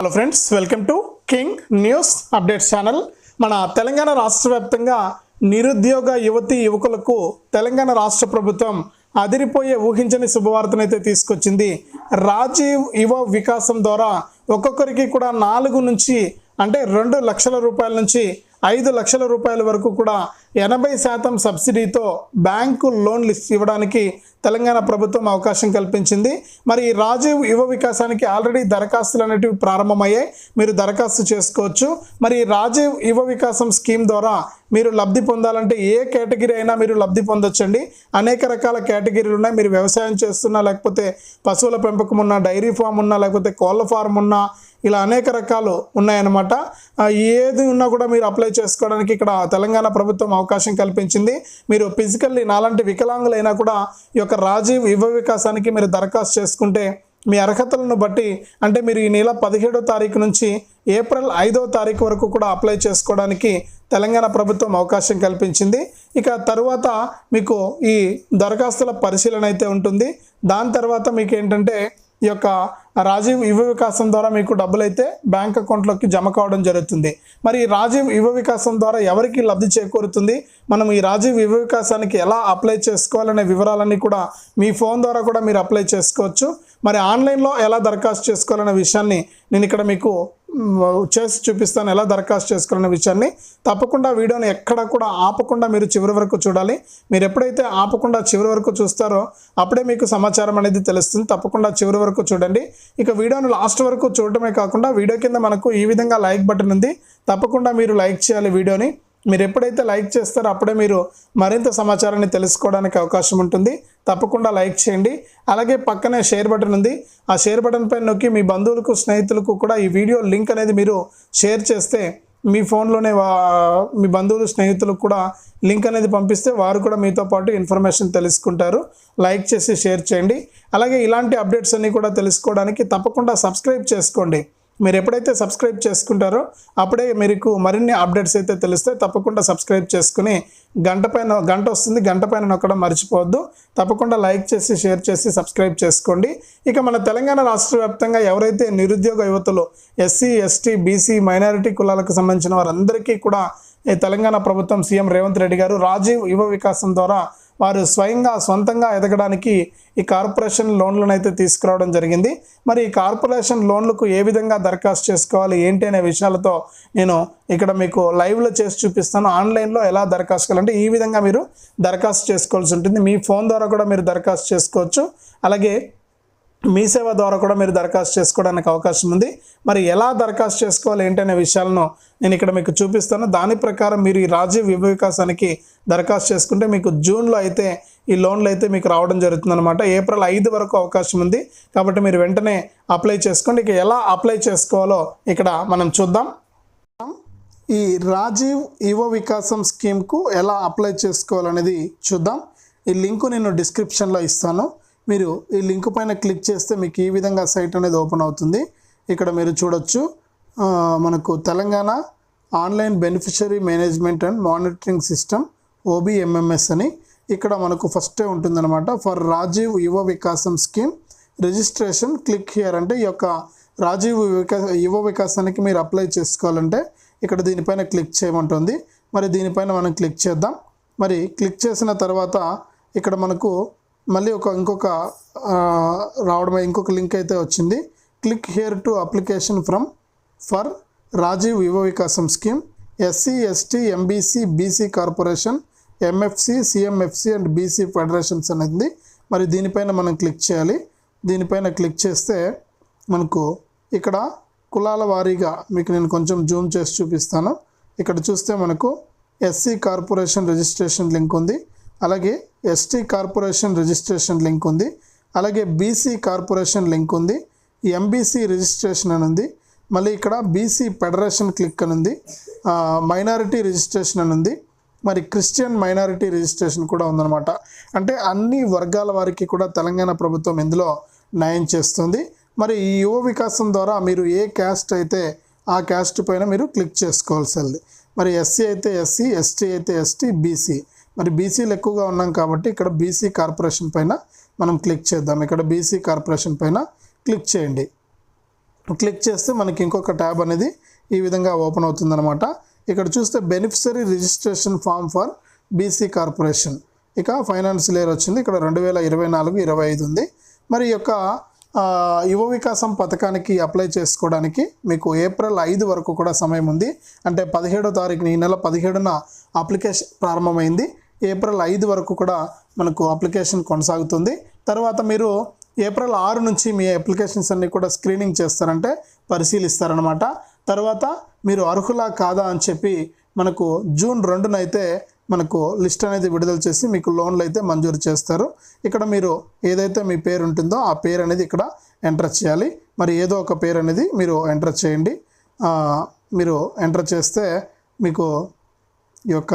Hello friends, welcome to king news updates channel. మన తెలంగాణ రాష్ట్ర వ్యాప్తంగా నిరుద్యోగ యువతి యువకులకు తెలంగాణ రాష్ట్ర ప్రభుత్వం అదిరిపోయే ఊహించని శుభవార్తనైతే తీసుకొచ్చింది. రాజీవ్ యువ వికాసం ద్వారా ఒక్కొక్కరికి కూడా 4 నుంచి అంటే 2 లక్షల రూపాయల నుంచి 5 లక్షల రూపాయల వరకు కూడా 80% సబ్సిడీతో బ్యాంకు లోన్లు ఇవ్వడానికి తెలంగాణ ప్రభుత్వం అవకాశం కల్పించింది. మరి ఈ రాజీవ్ యువ వికాసానికి ఆల్రెడీ దరఖాస్తులు అనేటివి ప్రారంభమయ్యాయి. మీరు దరఖాస్తు చేసుకోవచ్చు. మరి రాజీవ్ యువ వికాసం స్కీమ్ ద్వారా మీరు లబ్ధి పొందాలంటే ఏ కేటగిరీ అయినా మీరు లబ్ధి పొందొచ్చండి. అనేక రకాల కేటగిరీలు ఉన్నాయి. మీరు వ్యవసాయం చేస్తున్నా, లేకపోతే పశువుల పెంపకం ఉన్నా, డైరీ ఫామ్ ఉన్నా, లేకపోతే కోళ్ళ ఫార్మ్ ఉన్నా, ఇలా అనేక రకాలు ఉన్నాయన్నమాట. ఏది ఉన్నా కూడా మీరు అప్లై చేసుకోవడానికి ఇక్కడ తెలంగాణ ప్రభుత్వం అవకాశం కల్పించింది. మీరు ఫిజికల్లీ నాలాంటి వికలాంగులైనా కూడా ఈ యొక్క రాజీవ్ యువ వికాసానికి మీరు దరఖాస్తు చేసుకుంటే మీ అర్హతలను బట్టి అంటే మీరు ఈ నెల 17వ తారీఖు నుంచి ఏప్రిల్ 5వ తారీఖు వరకు కూడా అప్లై చేసుకోవడానికి తెలంగాణ ప్రభుత్వం అవకాశం కల్పించింది. ఇక తరువాత మీకు ఈ దరఖాస్తుల పరిశీలన అయితే ఉంటుంది. దాని తర్వాత మీకు ఏంటంటే ఈ యొక్క రాజీవ్ యువ వికాసం ద్వారా మీకు డబ్బులు అయితే బ్యాంక్ అకౌంట్లోకి జమ కావడం జరుగుతుంది. మరి ఈ రాజీవ్ యువ వికాసం ద్వారా ఎవరికి లబ్ధి చేకూరుతుంది, మనం ఈ రాజీవ్ యువ వికాసానికి ఎలా అప్లై చేసుకోవాలనే వివరాలన్నీ కూడా మీ ఫోన్ ద్వారా కూడా మీరు అప్లై చేసుకోవచ్చు. మరి ఆన్లైన్లో ఎలా దరఖాస్తు చేసుకోవాలనే విషయాన్ని నేను ఇక్కడ మీకు చేసి చూపిస్తాను. ఎలా దరఖాస్తు చేసుకోవాలనే విషయాన్ని తప్పకుండా వీడియోని ఎక్కడ కూడా ఆపకుండా మీరు చివరి వరకు చూడాలి. మీరు ఎప్పుడైతే ఆపకుండా చివరి వరకు చూస్తారో అప్పుడే మీకు సమాచారం అనేది తెలుస్తుంది. తప్పకుండా చివరి వరకు చూడండి. ఇక వీడియోను లాస్ట్ వరకు చూడటమే కాకుండా వీడియో కింద మనకు ఈ విధంగా లైక్ బటన్ ఉంది. తప్పకుండా మీరు లైక్ చేయాలి వీడియోని. మీరు ఎప్పుడైతే లైక్ చేస్తారో అప్పుడే మీరు మరింత సమాచారాన్ని తెలుసుకోవడానికి అవకాశం ఉంటుంది. తప్పకుండా లైక్ చేయండి. అలాగే పక్కనే షేర్ బటన్ ఉంది. ఆ షేర్ బటన్ పైన నొక్కి మీ బంధువులకు, స్నేహితులకు కూడా ఈ వీడియో లింక్ అనేది మీరు షేర్ చేస్తే మీ ఫోన్లోనే మీ బంధువులు, స్నేహితులకు కూడా లింక్ అనేది పంపిస్తే వారు కూడా మీతో పాటు ఇన్ఫర్మేషన్ తెలుసుకుంటారు. లైక్ చేసి షేర్ చేయండి. అలాగే ఇలాంటి అప్డేట్స్ అన్నీ కూడా తెలుసుకోవడానికి తప్పకుండా సబ్స్క్రైబ్ చేసుకోండి. మీరు ఎప్పుడైతే సబ్స్క్రైబ్ చేసుకుంటారో అప్పుడే మీకు మరిన్ని అప్డేట్స్ అయితే తెలుస్తాయి. తప్పకుండా సబ్స్క్రైబ్ చేసుకుని గంట వస్తుంది, గంట పైన నొక్కడం మర్చిపోవద్దు. తప్పకుండా లైక్ చేసి షేర్ చేసి సబ్స్క్రైబ్ చేసుకోండి. ఇక మన తెలంగాణ రాష్ట్ర వ్యాప్తంగా ఎవరైతే నిరుద్యోగ యువతులు ఎస్సీ, ఎస్టీ, బీసీ, మైనారిటీ కులాలకు సంబంధించిన వారందరికీ కూడా ఈ తెలంగాణ ప్రభుత్వం సీఎం రేవంత్ రెడ్డి గారు రాజీవ్ యువ వికాసం ద్వారా వారు సొంతంగా ఎదగడానికి ఈ కార్పొరేషన్ లోన్లను అయితే తీసుకురావడం జరిగింది. మరి ఈ కార్పొరేషన్ లోన్లకు ఏ విధంగా దరఖాస్తు చేసుకోవాలి ఏంటి అనే విషయాలతో నేను ఇక్కడ మీకు లైవ్లో చేసి చూపిస్తాను. ఆన్లైన్లో ఎలా దరఖాస్తు చేయాలంటే ఈ విధంగా మీరు దరఖాస్తు చేసుకోవాల్సి ఉంటుంది. మీ ఫోన్ ద్వారా కూడా మీరు దరఖాస్తు చేసుకోవచ్చు. అలాగే మీ సేవ ద్వారా కూడా మీరు దరఖాస్తు చేసుకోవడానికి అవకాశం ఉంది. మరి ఎలా దరఖాస్తు చేసుకోవాలి ఏంటనే విషయాలను నేను ఇక్కడ మీకు చూపిస్తాను. దాని ప్రకారం మీరు ఈ రాజీవ్ యువ వికాసానికి దరఖాస్తు చేసుకుంటే మీకు జూన్లో అయితే ఈ లోన్లు అయితే మీకు రావడం జరుగుతుంది అనమాట. ఏప్రిల్ 5 వరకు అవకాశం ఉంది. కాబట్టి మీరు వెంటనే అప్లై చేసుకోండి. ఇక ఎలా అప్లై చేసుకోవాలో ఇక్కడ మనం చూద్దాం. ఈ రాజీవ్ యువ వికాసం స్కీమ్కు ఎలా అప్లై చేసుకోవాలనేది చూద్దాం. ఈ లింకు నేను డిస్క్రిప్షన్లో ఇస్తాను. మీరు ఈ లింక్ పైన క్లిక్ చేస్తే మీకు ఈ విధంగా సైట్ అనేది ఓపెన్ అవుతుంది. ఇక్కడ మీరు చూడొచ్చు, మనకు Telangana online beneficiary management and monitoring system OBMMS అని ఇక్కడ మనకు ఫస్టే ఉంటుందన్నమాట. For Rajiv Yuva Vikasam scheme registration click here అంటే ఈ యొక్క రాజీవ్ యువ వికాసానికి మీరు అప్లై చేసుకోవాలంటే ఇక్కడ దీనిపైన క్లిక్ చేయమంటుంది. మరి దీనిపైన మనం క్లిక్ చేద్దాం. మరి క్లిక్ చేసిన తర్వాత ఇక్కడ మనకు మళ్ళీ ఇంకొక లింక్ అయితే వచ్చింది. Click here to application for Rajiv Yuva Vikasam scheme SC, ST, MBC, BC corporation, MFC, CMFC and BC federations అనేది. మరి దీనిపైన మనం క్లిక్ చేయాలి. దీనిపైన క్లిక్ చేస్తే మనకు ఇక్కడ కులాల వారీగా మీకు నేను కొంచెం జూమ్ చేసి చూపిస్తాను. ఇక్కడ చూస్తే మనకు ఎస్సీ కార్పొరేషన్ రిజిస్ట్రేషన్ లింక్ ఉంది. అలాగే ఎస్టీ కార్పొరేషన్ రిజిస్ట్రేషన్ లింక్ ఉంది. అలాగే బీసీ కార్పొరేషన్ లింక్ ఉంది. MBC రిజిస్ట్రేషన్ అని ఉంది. మళ్ళీ ఇక్కడ బీసీ ఫెడరేషన్ క్లిక్ అని ఉంది. మైనారిటీ రిజిస్ట్రేషన్ అని ఉంది. మరి క్రిస్టియన్ మైనారిటీ రిజిస్ట్రేషన్ కూడా ఉందన్నమాట. అంటే అన్ని వర్గాల వారికి కూడా తెలంగాణ ప్రభుత్వం ఇందులో న్యాయం చేస్తుంది. మరి ఈ యువ వికాసం ద్వారా మీరు ఏ క్యాస్ట్ అయితే ఆ క్యాస్ట్ పైన మీరు క్లిక్ చేసుకోవాల్సింది. మరి ఎస్సీ అయితే ఎస్సీ, ఎస్టీ అయితే ఎస్టీ, బీసీ మరి బీసీలు ఎక్కువగా ఉన్నాం కాబట్టి ఇక్కడ బీసీ కార్పొరేషన్ పైన మనం క్లిక్ చేద్దాం. ఇక్కడ బీసీ కార్పొరేషన్ పైన క్లిక్ చేయండి. క్లిక్ చేస్తే మనకి ఇంకొక ట్యాబ్ అనేది ఈ విధంగా ఓపెన్ అవుతుందన్నమాట. ఇక్కడ చూస్తే beneficiary registration form for BC corporation, ఇక ఫైనాన్షియల్ ఇయర్ వచ్చింది. ఇక్కడ 2024-25 ఉంది. మరి ఈ యొక్క యువ వికాసం పథకానికి అప్లై చేసుకోవడానికి మీకు ఏప్రిల్ 5 వరకు కూడా సమయం ఉంది. అంటే 17వ తారీఖున, ఈ నెల 17న అప్లికేషన్ ప్రారంభమైంది. ఏప్రిల్ 5 వరకు కూడా మనకు అప్లికేషన్ కొనసాగుతుంది. తర్వాత మీరు ఏప్రిల్ 6 నుంచి మీ అప్లికేషన్స్ అన్నీ కూడా స్క్రీనింగ్ చేస్తారంటే పరిశీలిస్తారనమాట. తర్వాత మీరు అర్హులా కాదా అని చెప్పి మనకు జూన్ 2న అయితే మనకు లిస్ట్ అనేది విడుదల చేసి మీకు లోన్లు అయితే మంజూరు చేస్తారు. ఇక్కడ మీరు ఏదైతే మీ పేరు ఉంటుందో ఆ పేరు అనేది ఇక్కడ ఎంటర్ చేయాలి. మరి ఏదో ఒక పేరు అనేది మీరు ఎంటర్ చేయండి. మీరు ఎంటర్ చేస్తే మీకు ఈ యొక్క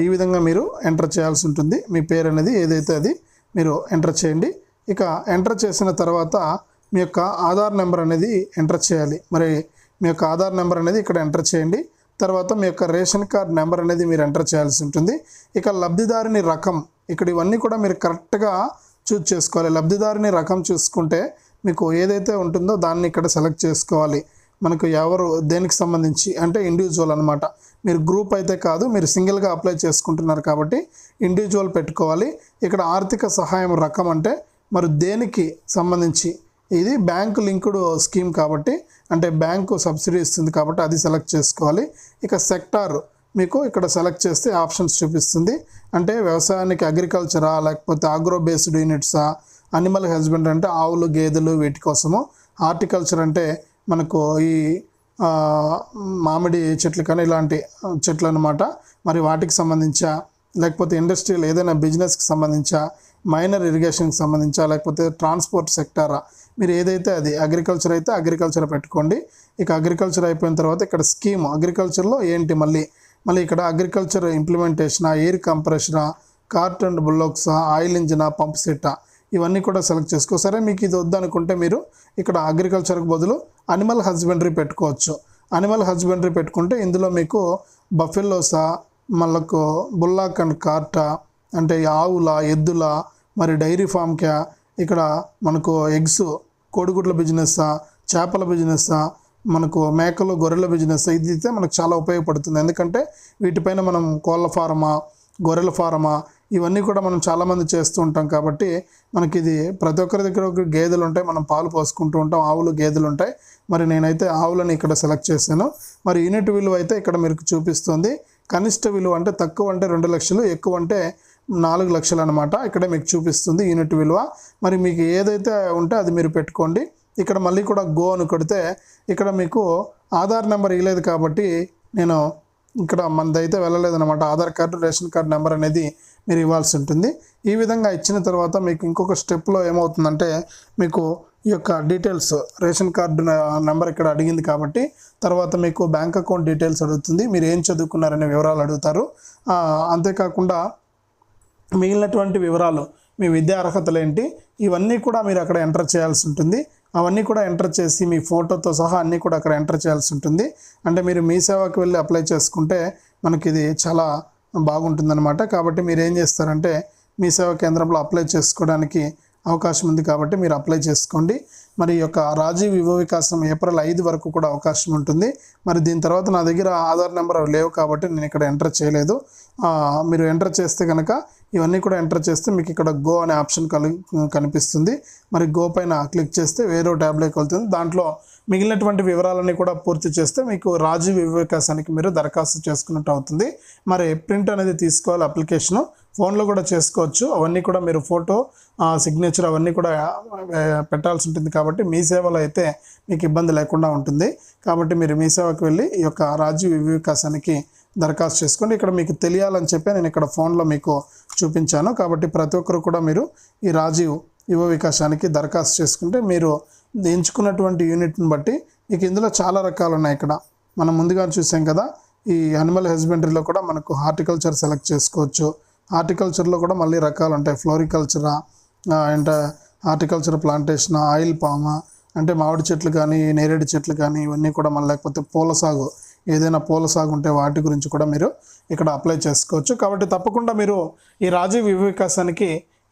ఈ విధంగా మీరు ఎంటర్ చేయాల్సి ఉంటుంది. మీ పేరు అనేది ఏదైతే అది మీరు ఎంటర్ చేయండి. ఇక ఎంటర్ చేసిన తర్వాత మీ యొక్క ఆధార్ నెంబర్ అనేది ఎంటర్ చేయాలి. మరి మీ యొక్క ఆధార్ నెంబర్ అనేది ఇక్కడ ఎంటర్ చేయండి. తర్వాత మీ యొక్క రేషన్ కార్డ్ నెంబర్ అనేది మీరు ఎంటర్ చేయాల్సి ఉంటుంది. ఇక లబ్ధిదారుని రకం, ఇక్కడ ఇవన్నీ కూడా మీరు కరెక్ట్గా చూజ్ చేసుకోవాలి. లబ్ధిదారుని రకం చూసుకుంటే మీకు ఏదైతే ఉంటుందో దాన్ని ఇక్కడ సెలెక్ట్ చేసుకోవాలి. మనకు ఎవరు దేనికి సంబంధించి అంటే ఇండివిజువల్ అనమాట. మీరు గ్రూప్ అయితే కాదు, మీరు సింగిల్గా అప్లై చేసుకుంటున్నారు కాబట్టి ఇండివిజువల్ పెట్టుకోవాలి. ఇక్కడ ఆర్థిక సహాయం రకం అంటే మరి దేనికి సంబంధించి, ఇది బ్యాంకు లింక్డ్ స్కీమ్ కాబట్టి అంటే బ్యాంకు సబ్సిడీ ఇస్తుంది కాబట్టి అది సెలెక్ట్ చేసుకోవాలి. ఇక సెక్టార్ మీకు ఇక్కడ సెలెక్ట్ చేస్తే ఆప్షన్స్ చూపిస్తుంది. అంటే వ్యవసాయానికి అగ్రికల్చరా, లేకపోతే ఆగ్రో బేస్డ్ యూనిట్సా, అనిమల్ హస్బెండరీ అంటే ఆవులు గేదెలు వీటి కోసము, హార్టికల్చర్ అంటే మనకు ఈ మామిడి చెట్లు కానీ ఇలాంటి చెట్లు అనమాట, మరి వాటికి సంబంధించా, లేకపోతే ఇండస్ట్రియల్ ఏదైనా బిజినెస్కి సంబంధించా, మైనర్ ఇరిగేషన్కి సంబంధించా, లేకపోతే ట్రాన్స్పోర్ట్ సెక్టారా, మీరు ఏదైతే అది అగ్రికల్చర్ అయితే అగ్రికల్చర్ పెట్టుకోండి. ఇక అగ్రికల్చర్ అయిపోయిన తర్వాత ఇక్కడ స్కీమ్ అగ్రికల్చర్లో ఏంటి మళ్ళీ ఇక్కడ అగ్రికల్చర్ ఇంప్లిమెంటేషనా, ఎయిర్ కంప్రెషనా, కార్ట్ అండ్ బుల్లోక్సా, ఆయిల్ ఇంజినా, పంప్ సెట్టా, ఇవన్నీ కూడా సెలెక్ట్ చేసుకో. సరే మీకు ఇది వద్దనుకుంటే మీరు ఇక్కడ అగ్రికల్చర్కి బదులు అనిమల్ హస్బెండరీ పెట్టుకోవచ్చు. అనిమల్ హస్బెండరీ పెట్టుకుంటే ఇందులో మీకు బఫెల్లోసా, మళ్ళకు బుల్లాక్ అండ్ కార్టా అంటే ఆవుల, ఎద్దుల, మరి డైరీ ఫామ్కా, ఇక్కడ మనకు ఎగ్స్ కోడిగుడ్ల బిజినెస్సా, చేపల బిజినెస్సా, మనకు మేకలు గొర్రెల బిజినెస్, ఇది అయితే మనకు చాలా ఉపయోగపడుతుంది. ఎందుకంటే వీటిపైన మనం కోళ్ళ ఫారమా, గొర్రెల ఫారమా, ఇవన్నీ కూడా మనం చాలామంది చేస్తూ ఉంటాం కాబట్టి మనకి ఇది ప్రతి ఒక్కరి దగ్గర ఒక గేదెలు ఉంటాయి, మనం పాలు పోసుకుంటూ ఉంటాం, ఆవులు గేదెలు ఉంటాయి. మరి నేనైతే ఆవులను ఇక్కడ సెలెక్ట్ చేశాను. మరి యూనిట్ విలువ అయితే ఇక్కడ మీకు చూపిస్తుంది. కనిష్ట విలువ అంటే తక్కువ అంటే 2 లక్షలు, ఎక్కువ అంటే 4 లక్షలు అనమాట. ఇక్కడ మీకు చూపిస్తుంది యూనిట్ విలువ. మరి మీకు ఏదైతే ఉంటే అది మీరు పెట్టుకోండి. ఇక్కడ మళ్ళీ కూడా గో అని కొడితే ఇక్కడ మీకు ఆధార్ నెంబర్ ఇవ్వలేదు కాబట్టి నేను ఇక్కడ మనదైతే వెళ్ళలేదన్నమాట. Aadhaar card, ration card number అనేది మీరు ఇవ్వాల్సి ఉంటుంది. ఈ విధంగా ఇచ్చిన తర్వాత మీకు ఇంకొక స్టెప్లో ఏమవుతుందంటే మీకు ఈ యొక్క డీటెయిల్స్, రేషన్ కార్డు నెంబర్ ఇక్కడ అడిగింది కాబట్టి తర్వాత మీకు బ్యాంక్ అకౌంట్ డీటెయిల్స్ అడుగుతుంది, మీరు ఏం చదువుకున్నారనే వివరాలు అడుగుతారు. అంతేకాకుండా మిగిలినటువంటి వివరాలు, మీ విద్యా అర్హతలు ఏంటి, ఇవన్నీ కూడా మీరు అక్కడ ఎంటర్ చేయాల్సి ఉంటుంది. అవన్నీ కూడా ఎంటర్ చేసి మీ ఫోటోతో సహా అన్నీ కూడా అక్కడ ఎంటర్ చేయాల్సి ఉంటుంది. అంటే మీరు మీ సేవకి వెళ్ళి అప్లై చేసుకుంటే మనకి ఇది చాలా బాగుంటుందన్నమాట. కాబట్టి మీరు ఏం చేస్తారంటే మీ సేవా కేంద్రంలో అప్లై చేసుకోవడానికి అవకాశం ఉంది కాబట్టి మీరు అప్లై చేసుకోండి. మరి ఈ యొక్క రాజీవ్ యువ వికాసం ఏప్రిల్ 5 వరకు కూడా అవకాశం ఉంటుంది. మరి దీని తర్వాత నా దగ్గర ఆధార్ నెంబర్ లేవు కాబట్టి నేను ఇక్కడ ఎంటర్ చేయలేదు. మీరు ఎంటర్ చేస్తే కనుక ఇవన్నీ కూడా ఎంటర్ చేస్తే మీకు ఇక్కడ గో అనే ఆప్షన్ కనిపిస్తుంది. మరి గో పైన క్లిక్ చేస్తే వేరే ట్యాబ్లోకి వెళ్తుంది. దాంట్లో మిగిలినటువంటి వివరాలన్నీ కూడా పూర్తి చేస్తే మీకు రాజీవ్ యువ వికాసానికి మీరు దరఖాస్తు చేసుకున్నట్టు అవుతుంది. మరి ప్రింట్ అనేది తీసుకోవాలి, అప్లికేషను ఫోన్లో కూడా చేసుకోవచ్చు. అవన్నీ కూడా మీరు ఫోటో, సిగ్నేచర్ అవన్నీ కూడా పెట్టాల్సి ఉంటుంది. కాబట్టి మీ సేవలో అయితే మీకు ఇబ్బంది లేకుండా ఉంటుంది. కాబట్టి మీరు మీ సేవకు వెళ్ళి ఈ యొక్క రాజీవ్ యువ వికాసానికి దరఖాస్తు చేసుకోండి. ఇక్కడ మీకు తెలియాలని చెప్పి నేను ఇక్కడ ఫోన్లో మీకు చూపించాను. కాబట్టి ప్రతి ఒక్కరు కూడా మీరు ఈ రాజీవ్ యువ వికాసానికి దరఖాస్తు చేసుకుంటే మీరు ఎంచుకున్నటువంటి యూనిట్ని బట్టి మీకు ఇందులో చాలా రకాలు ఉన్నాయి. ఇక్కడ మనం ముందుగా చూసాం కదా, ఈ అనిమల్ హస్బెండరీలో కూడా మనకు హార్టికల్చర్ సెలెక్ట్ చేసుకోవచ్చు. హార్టికల్చర్లో కూడా మళ్ళీ రకాలు ఉంటాయి. ఫ్లోరికల్చరా అంటే హార్టికల్చర్ ప్లాంటేషన్, ఆయిల్ పామా అంటే మామిడి చెట్లు కానీ నేరేడు చెట్లు కానీ ఇవన్నీ కూడా మళ్ళీ, లేకపోతే పూల సాగు, ఏదైనా పూల సాగు ఉంటే వాటి గురించి కూడా మీరు ఇక్కడ అప్లై చేసుకోవచ్చు. కాబట్టి తప్పకుండా మీరు ఈ రాజీవ్ యువ వికాసానికి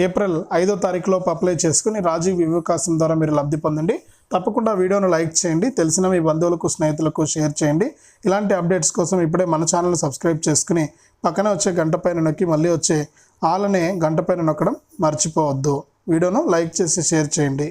ఏప్రిల్ 5వ తారీఖులోపు అప్లై చేసుకుని రాజీవ్ వివకాశం ద్వారా మీరు లబ్ధి పొందండి. తప్పకుండా వీడియోను లైక్ చేయండి, తెలిసిన మీ బంధువులకు స్నేహితులకు షేర్ చేయండి. ఇలాంటి అప్డేట్స్ కోసం ఇప్పుడే మన ఛానల్ని సబ్స్క్రైబ్ చేసుకుని పక్కన వచ్చే గంట పైన నొక్కి మళ్ళీ వచ్చే ఆల్ అనే గంట పైన నొక్కడం మర్చిపోవద్దు. వీడియోను లైక్ చేసి షేర్ చేయండి.